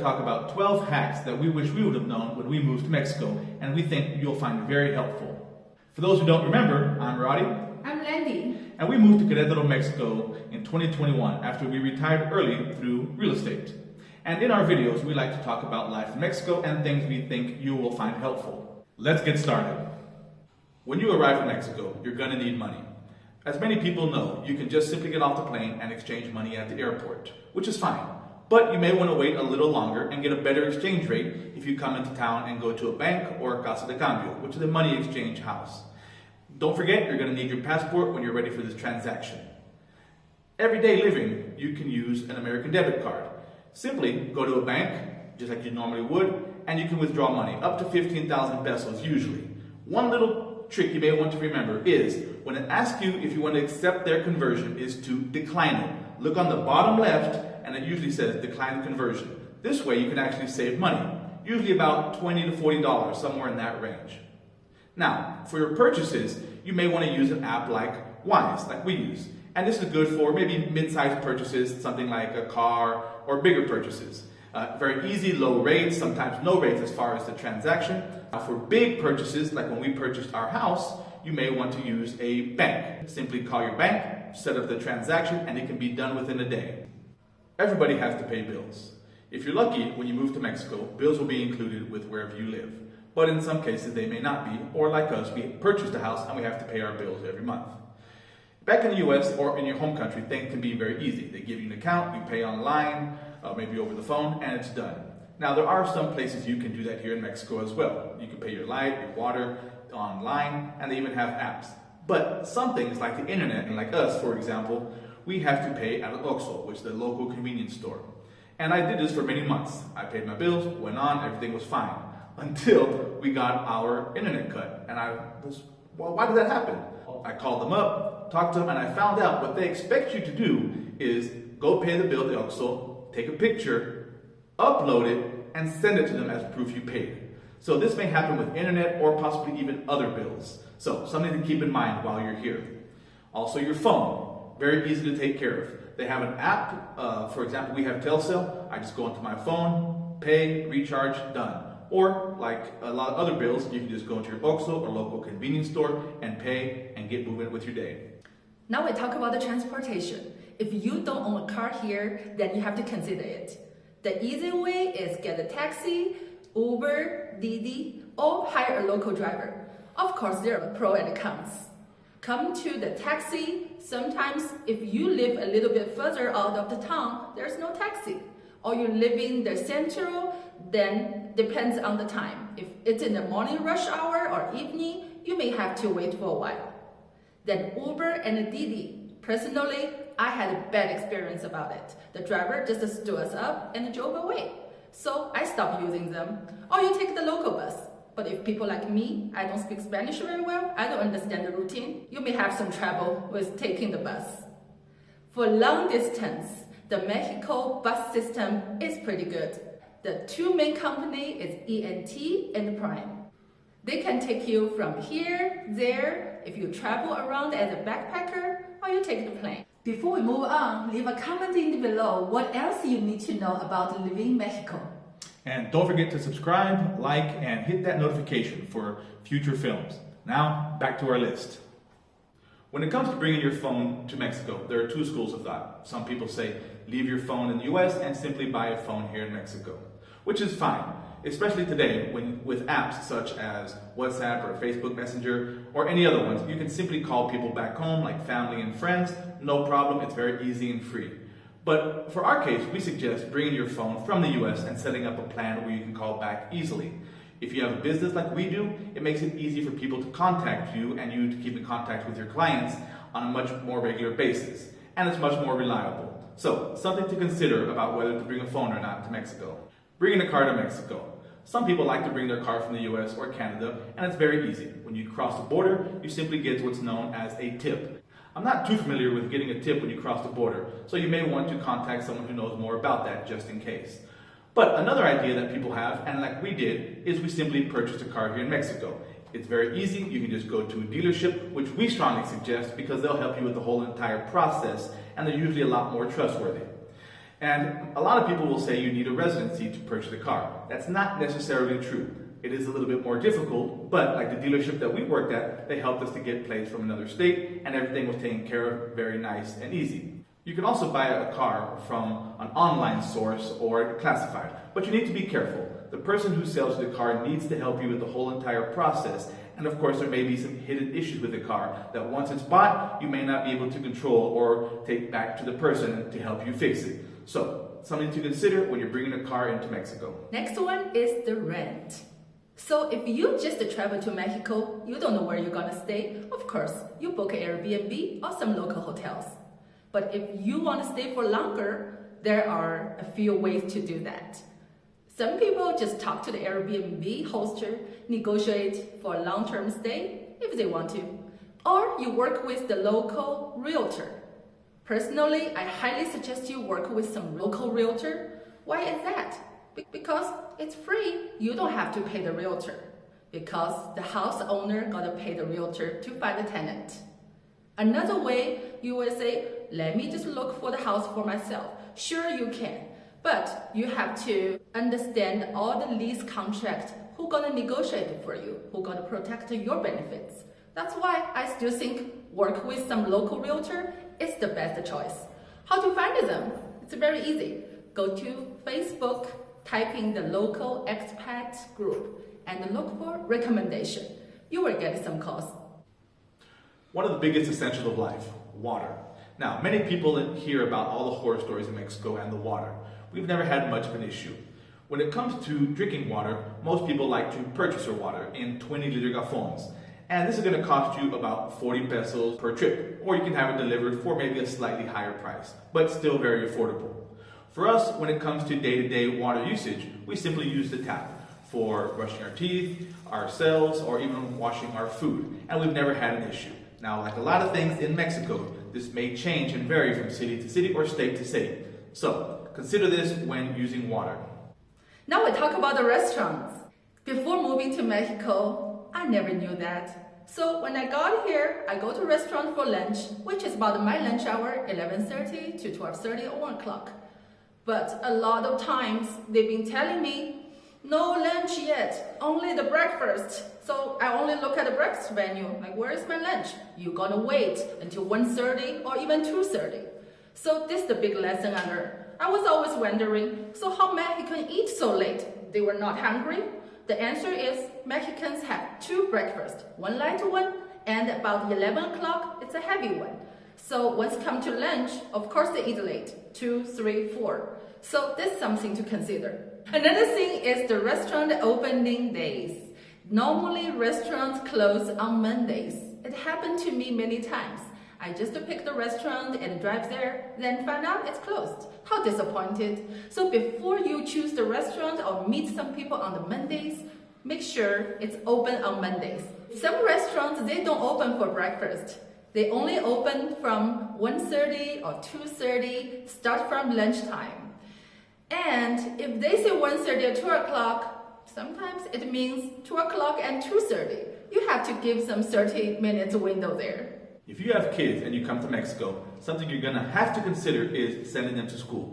Talk about 12 hacks that we wish we would have known when we moved to Mexico, and we think you'll find very helpful. For those who don't remember, I'm Roddy. I'm Landy. And we moved to Querétaro, Mexico in 2021 after we retired early through real estate. And in our videos, we like to talk about life in Mexico and things we think you will find helpful. Let's get started. When you arrive in Mexico, you're going to need money. As many people know, you can just simply get off the plane and exchange money at the airport, which is fine. But you may want to wait a little longer and get a better exchange rate if you come into town and go to a bank or a casa de cambio, which is a money exchange house. Don't forget, you're going to need your passport when you're ready for this transaction. Everyday living, you can use an American debit card. Simply go to a bank, just like you normally would, and you can withdraw money, up to 15,000 pesos usually. One little trick you may want to remember is, when it asks you if you want to accept their conversion, is to decline it. Look on the bottom left, and it usually says decline conversion. This way you can actually save money, usually about $20 to $40, somewhere in that range. Now, for your purchases, you may want to use an app like Wise, like we use. And this is good for maybe mid-sized purchases, something like a car, or bigger purchases. Very easy, low rates, sometimes no rates as far as the transaction. Now, for big purchases, like when we purchased our house, you may want to use a bank. Simply call your bank, set up the transaction, and it can be done within a day. Everybody has to pay bills. If you're lucky, when you move to Mexico, bills will be included with wherever you live. But in some cases, they may not be, or like us, we purchased a house and we have to pay our bills every month. Back in the US or in your home country, things can be very easy. They give you an account, you pay online, maybe over the phone, and it's done. Now, there are some places you can do that here in Mexico as well. You can pay your light, your water online, and they even have apps. But some things like the internet, and like us, for example, we have to pay at an OXXO, which is the local convenience store. And I did this for many months. I paid my bills, went on, everything was fine. Until we got our internet cut. And why did that happen? I called them up, talked to them, and I found out what they expect you to do is go pay the bill at the OXXO, take a picture, upload it, and send it to them as proof you paid. So this may happen with internet or possibly even other bills. So something to keep in mind while you're here. Also your phone. Very easy to take care of. They have an app. For example, we have Telcel. I just go into my phone, pay, recharge, done. Or like a lot of other bills, you can just go into your OXXO or local convenience store and pay and get moving with your day. Now we talk about the transportation. If you don't own a car here, then you have to consider it. The easy way is get a taxi, Uber, Didi, or hire a local driver. Of course, there are pros and cons. Come to the taxi. Sometimes if you live a little bit further out of the town, there's no taxi. Or you live in the central, then depends on the time. If it's in the morning rush hour or evening, you may have to wait for a while. Then Uber and Didi. Personally, I had a bad experience about it. The driver just stood us up and drove away. So I stopped using them. Or you take the local bus. But if people like me, I don't speak Spanish very well, I don't understand the routine, you may have some trouble with taking the bus. For long distance, the Mexico bus system is pretty good. The two main companies is ENT and Prime. They can take you from here, there, if you travel around as a backpacker, or you take the plane. Before we move on, leave a comment in below what else you need to know about living in Mexico. And don't forget to subscribe, like, and hit that notification for future films. Now, back to our list. When it comes to bringing your phone to Mexico, there are two schools of thought. Some people say, leave your phone in the US and simply buy a phone here in Mexico, which is fine, especially today with apps such as WhatsApp or Facebook Messenger or any other ones. You can simply call people back home, like family and friends, no problem, it's very easy and free. But for our case, we suggest bringing your phone from the US and setting up a plan where you can call back easily. If you have a business like we do, it makes it easy for people to contact you and you to keep in contact with your clients on a much more regular basis. And it's much more reliable. So, something to consider about whether to bring a phone or not to Mexico. Bringing a car to Mexico. Some people like to bring their car from the US or Canada, and it's very easy. When you cross the border, you simply get what's known as a tip. I'm not too familiar with getting a tip when you cross the border, so you may want to contact someone who knows more about that just in case. But another idea that people have, and like we did, is we simply purchase a car here in Mexico. It's very easy. You can just go to a dealership, which we strongly suggest because they'll help you with the whole entire process, and they're usually a lot more trustworthy. And a lot of people will say you need a residency to purchase a car. That's not necessarily true. It is a little bit more difficult, but like the dealership that we worked at, they helped us to get plates from another state, and everything was taken care of very nice and easy. You can also buy a car from an online source or classified, but you need to be careful. The person who sells you the car needs to help you with the whole entire process, and of course there may be some hidden issues with the car that once it's bought, you may not be able to control or take back to the person to help you fix it. So, something to consider when you're bringing a car into Mexico. Next one is the rent. So if you just travel to Mexico, you don't know where you're gonna stay, of course, you book an Airbnb or some local hotels. But if you want to stay for longer, there are a few ways to do that. Some people just talk to the Airbnb hoster, negotiate for a long-term stay if they want to. Or you work with the local realtor. Personally, I highly suggest you work with some local realtor. Why is that? Because it's free. You don't have to pay the realtor. Because the house owner gotta pay the realtor to find a tenant. Another way, you will say, let me just look for the house for myself. Sure, you can. But you have to understand all the lease contracts, who's gonna negotiate it for you, who's gonna protect your benefits. That's why I still think work with some local realtor is the best choice. How to find them? It's very easy. Go to Facebook, type in the local expat group, and look for recommendation. You will get some calls. One of the biggest essentials of life, water. Now, many people hear about all the horror stories in Mexico and the water. We've never had much of an issue. When it comes to drinking water, most people like to purchase their water in 20-liter gallons. And this is going to cost you about 40 pesos per trip, or you can have it delivered for maybe a slightly higher price, but still very affordable. For us, when it comes to day-to-day water usage, we simply use the tap for brushing our teeth, ourselves, or even washing our food, and we've never had an issue. Now, like a lot of things in Mexico, this may change and vary from city to city or state to state. So, consider this when using water. Now we talk about the restaurants. Before moving to Mexico, I never knew that. So when I got here, I go to restaurant for lunch, which is about my lunch hour, 11:30 to 12:30 or 1 o'clock. But a lot of times, they've been telling me, no lunch yet, only the breakfast. So I only look at the breakfast menu, like where is my lunch? You gotta wait until 1:30 or even 2:30. So this is the big lesson I learned. I was always wondering, so how Mexicans eat so late? They were not hungry? The answer is Mexicans have 2 breakfasts, one light one, and about 11 o'clock, it's a heavy one. So once it comes to lunch, of course they eat late, 2, 3, 4. So this is something to consider. Another thing is the restaurant opening days. Normally restaurants close on Mondays. It happened to me many times. I just pick the restaurant and drive there, then find out it's closed. How disappointed. So before you choose the restaurant or meet some people on the Mondays, make sure it's open on Mondays. Some restaurants, they don't open for breakfast. They only open from 1:30 or 2:30, start from lunchtime. And if they say 1:30 or 2 o'clock, sometimes it means 2 o'clock and 2:30. You have to give some 30 minutes window there. If you have kids and you come to Mexico, something you're gonna have to consider is sending them to school.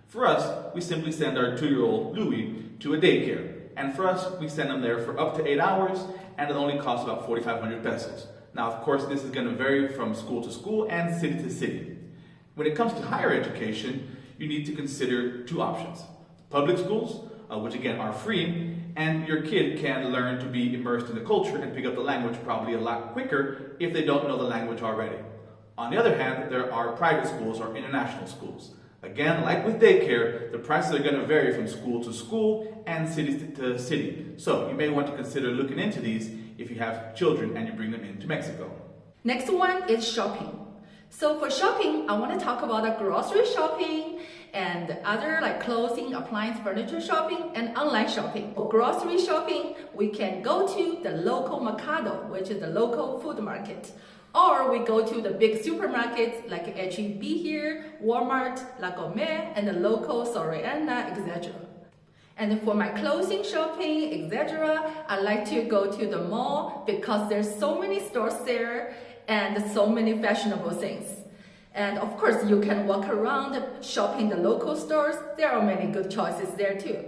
For us, we simply send our 2-year-old Louis to a daycare. And for us, we send them there for up to 8 hours, and it only costs about 4,500 pesos. Now, of course, this is gonna vary from school to school and city to city. When it comes to higher education, you need to consider 2 options. Public schools, which again are free, and your kid can learn to be immersed in the culture and pick up the language probably a lot quicker if they don't know the language already. On the other hand, there are private schools or international schools. Again, like with daycare, the prices are going to vary from school to school and city to city. So you may want to consider looking into these if you have children and you bring them into Mexico. Next one is shopping. So for shopping, I want to talk about the grocery shopping and other like clothing, appliance, furniture shopping, and online shopping. For grocery shopping, we can go to the local mercado, which is the local food market. Or we go to the big supermarkets like H-E-B here, Walmart, La Gourmet, and the local Soriana, etc. And for my clothing shopping, etc., I like to go to the mall because there's so many stores there and so many fashionable things. And of course, you can walk around shopping the local stores. There are many good choices there too.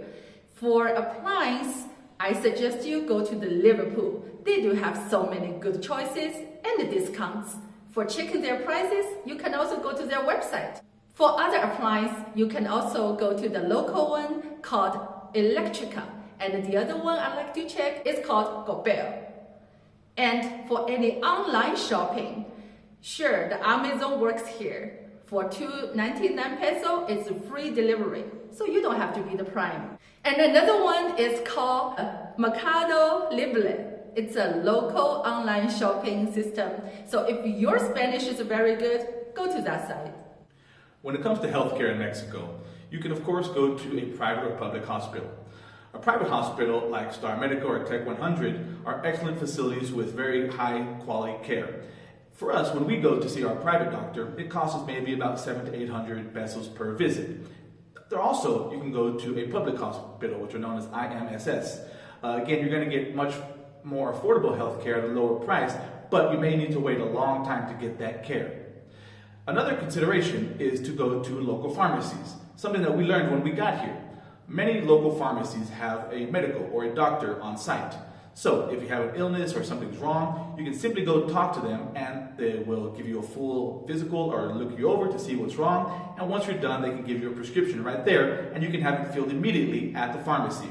For appliance, I suggest you go to the Liverpool. They do have so many good choices and discounts. For checking their prices, you can also go to their website. For other appliance, you can also go to the local one called Electrica. And the other one I like to check is called Gobert. And for any online shopping, sure, the Amazon works here. For $2.99 peso, it's free delivery, so you don't have to be the Prime. And another one is called Mercado Libre. It's a local online shopping system. So if your Spanish is very good, go to that site. When it comes to healthcare in Mexico, you can of course go to a private or public hospital. A private hospital like Star Medical or Tech 100 are excellent facilities with very high quality care. For us, when we go to see our private doctor, it costs us maybe about 700 to 800 pesos per visit. There also, you can go to a public hospital, which are known as IMSS. Again, you're going to get much more affordable health care at a lower price, but you may need to wait a long time to get that care. Another consideration is to go to local pharmacies, something that we learned when we got here. Many local pharmacies have a medical or a doctor on site. So if you have an illness or something's wrong, you can simply go talk to them and they will give you a full physical or look you over to see what's wrong. And once you're done, they can give you a prescription right there and you can have it filled immediately at the pharmacy.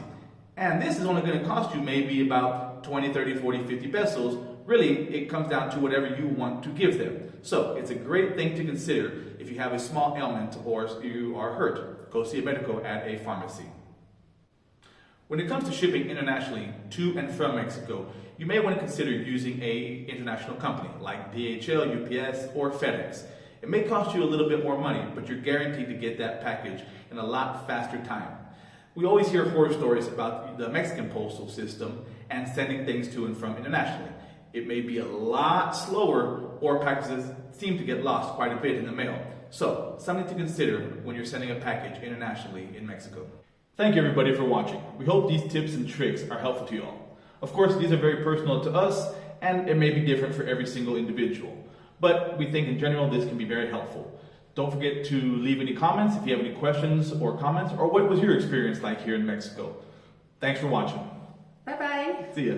And this is only going to cost you maybe about 20, 30, 40, 50 pesos. Really, it comes down to whatever you want to give them. So it's a great thing to consider if you have a small ailment or you are hurt. Go see a medical at a pharmacy. When it comes to shipping internationally to and from Mexico, you may want to consider using an international company like DHL, UPS, or FedEx. It may cost you a little bit more money, but you're guaranteed to get that package in a lot faster time. We always hear horror stories about the Mexican postal system and sending things to and from internationally. It may be a lot slower, or packages seem to get lost quite a bit in the mail. So, something to consider when you're sending a package internationally in Mexico. Thank you everybody for watching. We hope these tips and tricks are helpful to you all. Of course, these are very personal to us, and it may be different for every single individual. But we think in general this can be very helpful. Don't forget to leave any comments if you have any questions or comments, or what was your experience like here in Mexico. Thanks for watching. Bye-bye. See ya.